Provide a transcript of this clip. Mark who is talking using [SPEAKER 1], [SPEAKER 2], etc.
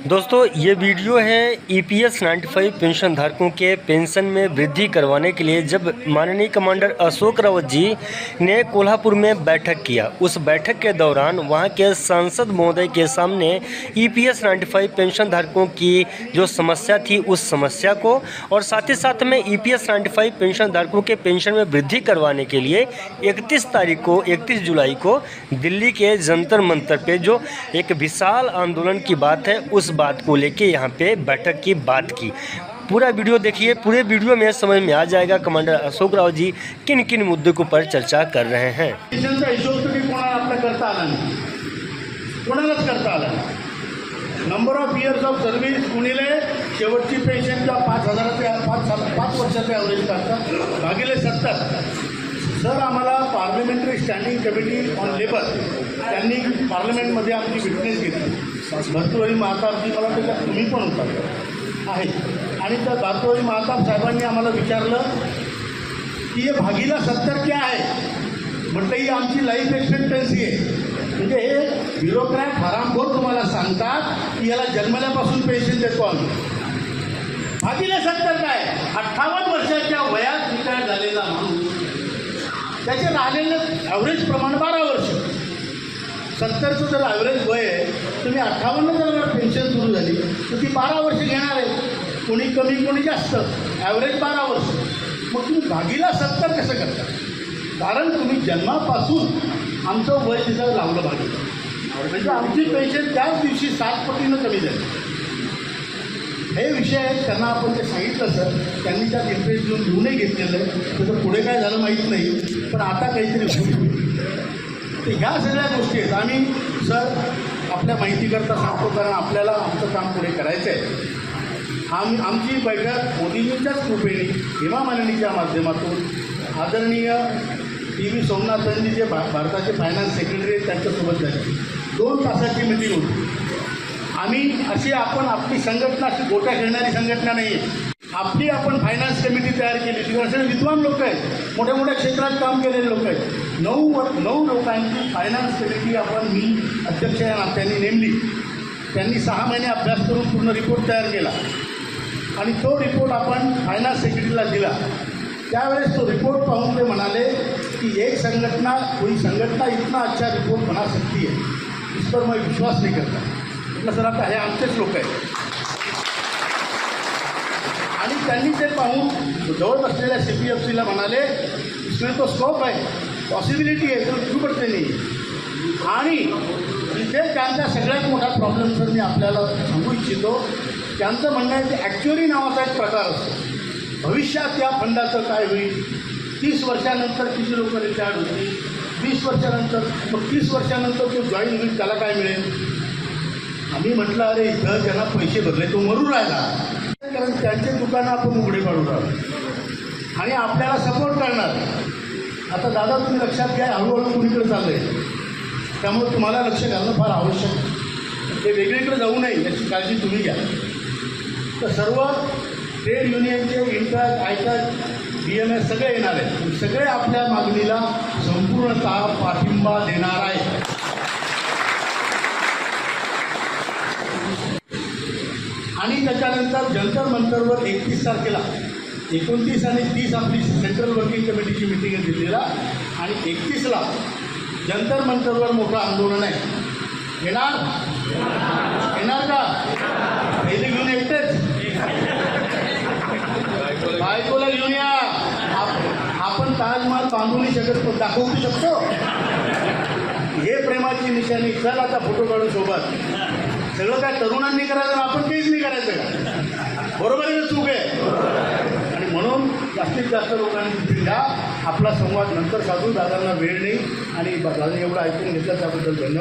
[SPEAKER 1] दोस्तों ये वीडियो है ईपीएस 95 पेंशन धारकों के पेंशन में वृद्धि करवाने के लिए जब माननीय कमांडर अशोक रावत जी ने कोल्हापुर में बैठक किया। उस बैठक के दौरान वहां के सांसद महोदय के सामने ईपीएस 95 पेंशन धारकों की जो समस्या थी उस समस्या को और साथ ही साथ में ईपीएस 95 पेंशन धारकों के पेंशन में वृद्धि करवाने के लिए 31 जुलाई को दिल्ली के जंतर मंतर पे जो एक विशाल आंदोलन की बात है उस बात को लेके यहाँ पे बैठक की बात की। पूरा वीडियो देखिए, पूरे वीडियो में समझ में आ जाएगा कमांडर अशोक रावत जी किन किन मुद्दों के ऊपर चर्चा कर रहे हैं।
[SPEAKER 2] Number of years of service गुणिले शेवटची पेन्शन किंवा 5,000 ते 5 वर्षाचे ॲव्हरेज करतात भागिले 70। सर आम्हाला parliamentary standing committee on labour त्यांनी पार्लमेंटमध्ये आमची विटनेस घेतली। भर्तृहरी महाताबजी मला त्याच्यात तुम्ही पण होता आहे आणि त्या भर्तृहरी महाताब साहेबांनी आम्हाला विचारलं की हे भागीला 70 क्या आहे। म्हटलं ही आमची लाईफ एक्सपेक्टन्सी आहे। म्हणजे हे ब्युरोक्रॅट हरामखोर तुम्हाला सांगतात की याला जन्मल्यापासून पेन्शन देतो आम्ही। भागीले 70 काय 58 वर्षाच्या वयात रिटायर झालेला माणूस त्याचे राहिलेलं ॲव्हरेज प्रमाण 12 वर्ष। 70चं जर ॲव्हरेज वय आहे तुम्ही 58 जर पेन्शन सुरू झाली तर ती 12 वर्ष घेणार आहे। कोणी कमी कोणी जास्त, ॲव्हरेज 12 वर्ष। मग तुम्ही भागीला 70 कसं करता? कारण तुम्ही जन्मापासून आमचं वय तिथं लावलं भागीला, म्हणजे आमची पेन्शन त्याच दिवशी 7 पटीनं कमी झाली। हे विषय आहेत, त्यांना आपण ते सांगितलं सर, त्यांनी त्यात इंटरेस्ट घेऊन लिहूनही घेतलेलं आहे। त्याचं पुढे काय झालं माहीत नाही, पण आता काहीतरी होईल। तर ह्या सगळ्या गोष्टी आहेत। आम्ही सर आपल्या माहितीकरता सांगतो, कारण आपल्याला आमचं काम पुढे करायचं आहे। आमची बैठक मोदींच्याच कृपेने हेमा मालिनीच्या माध्यमातून आदरणीय टी.व्ही. सोमनाथनजी जे भारताचे फायनान्स सेक्रेटरी आहेत त्यांच्यासोबत झाली। 2 तासाची मीटिंग होती। आम्ही अशी आपली संघटना अशी गोट्या खेळणारी संघटना नाही आहे। आपण फायनान्स कमिटी तयार केली, तिकडे सगळे विद्वान लोक आहेत, मोठ्या मोठ्या क्षेत्रात काम केलेले लोक आहेत। 9 लोकांची फायनान्स कमिटी मी अध्यक्ष या नात्याने नेमली। त्यांनी 6 महिने अभ्यास करून पूर्ण रिपोर्ट तयार केला आणि तो रिपोर्ट आपण फायनान्स सेक्रेटरीला दिला। त्यावेळेस तो रिपोर्ट पाहून ते म्हणाले कि एक संगठना कोई संगठना इतना अच्छा रिपोर्ट बना सकती है, इस पर मैं विश्वास नहीं करता। म्हटलं सर आता हे आमचेच लोक आहेत आणि त्यांनी ते पाहून जवळ बसलेल्या CPFCला म्हणाले इसमें तो स्कोप है, पॉसिबिलिटी आहे, तो क्यों करते नाही। आणि इथे त्यांचा सगळ्यात मोठा प्रॉब्लेम सर मी आपल्याला सांगू इच्छितो, त्यांचं म्हणणं आहे की ॲक्च्युअली नावाचा एक प्रकार असतो। भविष्यात या फंडाचं काय होईल, 30 वर्षानंतर किती लोक रिटायर्ड होतील, 20 वर्षानंतर, मग 30 वर्षानंतर तो जॉईन होईल त्याला काय मिळेल। आम्ही म्हटलं अरे इथं ज्यांना पैसे भरले तो मरू राहिला, कारण त्यांचे दुकानं आपण उघडे पाडू राहिलो आणि आपल्याला सपोर्ट करणार। आता दादा तुम्ही लक्षात घ्या, हळूहळू कुणीकडे चाललं आहे, त्यामुळे तुम्हाला लक्ष घालणं फार आवश्यक आहे। ते वेगळीकडे जाऊ नये याची काळजी तुम्ही घ्या। तर सर्व ट्रेड युनियनचे इंटॅक आयटॅक BMS सगळे येणार आहेत, सगळे आपल्या मागणीला संपूर्णतः पाठिंबा देणार आहे। आणि त्याच्यानंतर जंतर मंतरवर 31 तारखेला 29 आणि 30 आपली सेंट्रल वर्किंग कमिटीची मीटिंग आहे दिल्लीला आणि 31ला जंतर मंतरवर मोठं आंदोलन आहे। येणार का? पहिले घेऊन एकटेच बायकोला घेऊन या। आपण ताजमहाल बांधू नाही शकत, पण दाखवू शकतो। हे प्रेमाची निशाणी। चल आता फोटो काढून सोबत। सगळं काय तरुणांनी करायचं, आपण काहीच नाही करायचं का? बरोबर आहे, चूक आहे। आणि म्हणून जास्तीत जास्त लोकांनी तिथे घ्या। आपला संवाद नंतर साधू, दादांना वेळ नाही आणि दादा एवढं ऐकून घेतलं त्याबद्दल धन्यवाद।